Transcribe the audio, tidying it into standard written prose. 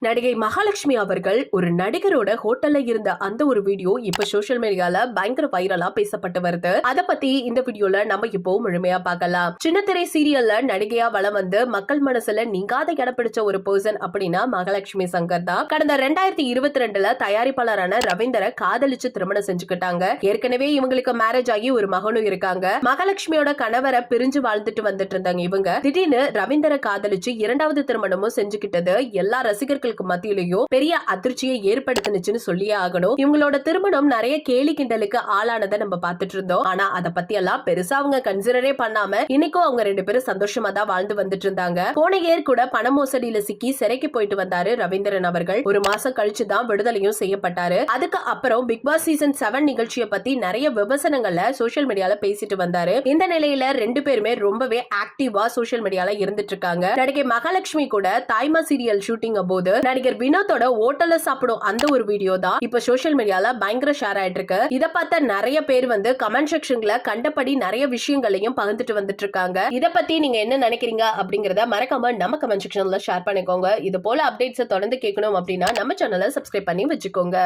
நடிகை மகாலட்சுமி அவர்கள் ஒரு நடிகரோட ஹோட்டல்ல இருந்த அந்த ஒரு வீடியோ இப்ப சோசியல் மீடியால பயங்கர வைரலா பேசப்பட்டு வருது. அத பத்தி இந்த வீடியோல நம்ம இப்போ முழுமையா பார்க்கலாம். சின்னத்திரை சீரியல்ல நடிகையா வலம் வந்து மக்கள் மனசுல நீங்காத இடம் பிடிச்ச ஒரு பர்சன் அப்படின்னா மகாலட்சுமி சங்கர் தான். கடந்த 2022ல தயாரிப்பாளரான ரவீந்தரை காதலிச்சு திருமணம் செஞ்சுக்கிட்டாங்க. ஏற்கனவே இவங்களுக்கு மேரேஜ் ஆகி ஒரு மகனும் இருக்காங்க. மகாலட்சுமியோட கணவரை பிரிஞ்சு வாழ்ந்துட்டு வந்துட்டு இருந்தாங்க இவங்க. திடீர்னு ரவீந்தரை காதலிச்சு இரண்டாவது திருமணமும் செஞ்சுக்கிட்டது எல்லா ரசிகர்கள் மத்தியிலையும் பெரிய அதிர்ச்சியை ஏற்படுத்தினுச்சுன்னு சொல்லியே ஆகணும். இவங்களோட திருமணம் நிறைய கேலி கிண்டலுக்கு ஆளானதை நம்ம பார்த்துட்டு இருந்தோம். ஆனா அதை பத்தி எல்லாம் பெருசா அவங்க கன்சிடரே பண்ணாம இன்னைக்கும் அவங்க ரெண்டு பேரும் சந்தோஷமா தான் வாழ்ந்து வந்துட்டு இருந்தாங்க. போன இயர் கூட பண மோசடியில சிக்கி சிறைக்கு போயிட்டு வந்தாரு ரவீந்திரன் அவர்கள். ஒரு மாசம் கழிச்சு தான் விடுதலையும் செய்யப்பட்டாரு. அதுக்கு அப்புறம் பிக் பாஸ் சீசன் 7 நிகழ்ச்சியை பத்தி நிறைய விமர்சனங்கள்ல சோசியல் மீடியால பேசிட்டு வந்தாரு. இந்த நிலையில ரெண்டு பேருமே ரொம்பவே ஆக்டிவா சோசியல் மீடியால இருந்துட்டு இருக்காங்க. நடிகை மகாலட்சுமி கூட தாய்மா சீரியல் ஷூட்டிங் போது நடிகர் வினோத்தோட ஹோட்டல்ல சாப்பிடும் அந்த ஒரு வீடியோ தான் இப்ப சோசியல் மீடியால பயங்கர ஷேர் ஆயிட்டு இருக்கு. இத பார்த்த நிறைய பேர் வந்து கமெண்ட் செக்ஷன்ல கண்டபடி நிறைய விஷயங்களையும் பகிர்ந்துட்டு வந்துட்டு இருக்காங்க. இத பத்தி நீங்க என்ன நினைக்கிறீங்க அப்படிங்கறத மறக்காம நம்ம கமெண்ட் செக்ஷன்ல ஷேர் பண்ணிக்கோங்க. இது போல அப்டேட்ஸ் தொடர்ந்து கேட்கணும் அப்படின்னா நம்ம சேனலை சப்ஸ்கிரைப் பண்ணி வச்சுக்கோங்க.